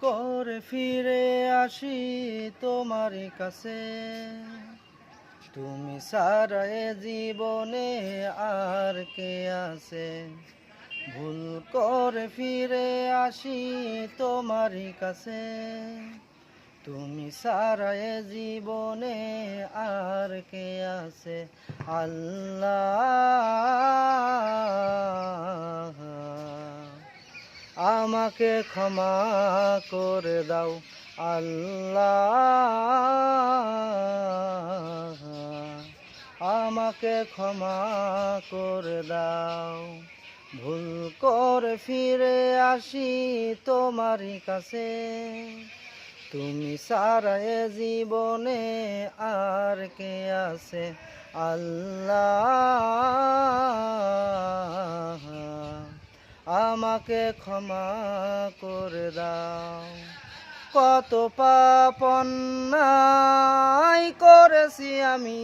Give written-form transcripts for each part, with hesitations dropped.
করে ফিরে আসি তোমার কাছে, তুমি ছাড়া এ জীবনে আর কে আছে। ভুল করে ফিরে আসি তোমার কাছে, তুমি ছাড়া এ জীবনে আর কে আছে। আল্লাহ, আমাকে ক্ষমা করে দাও। আল্লাহ, আমাকে ক্ষমা করে দাও। ভুল করে ফিরে আসি তোমার কাছে, তুমি ছাড়া এ জীবনে আর কে আছে। আল্লাহ, আমাকে ক্ষমা করে দাও। কত পাপ অন্যায় করেছি আমি,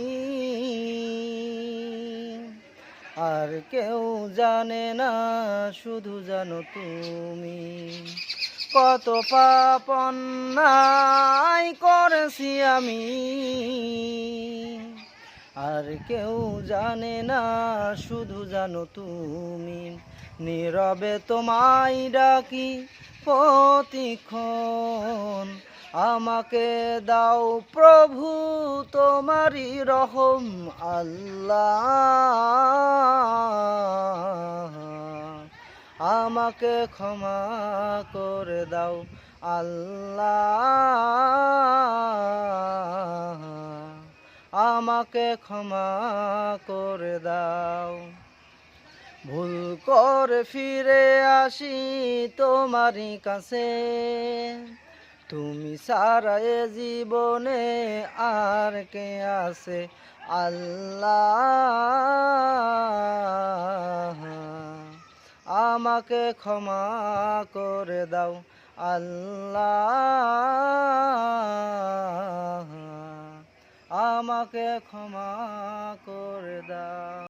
আর কেউ জানে না, শুধু জানো তুমি। কত পাপ অন্যায় করেছি আমি, আর কেউ জানে না, শুধু জানো তুমি। নীরবে তোমায় ডাকি প্রতিক্ষণ, আমাকে দাও প্রভু তোমারই রহম। আল্লাহ, আমাকে ক্ষমা করে দাও। আল্লাহ, আমাকে ক্ষমা করে দাও। ভুল করে ফিরে আসি তোমারই কাছে, তুমি ছাড়া এ জীবনে আর কে আছে। আল্লাহ, আমাকে ক্ষমা করে দাও। আল্লাহ, আমাকে ক্ষমা করে দাও।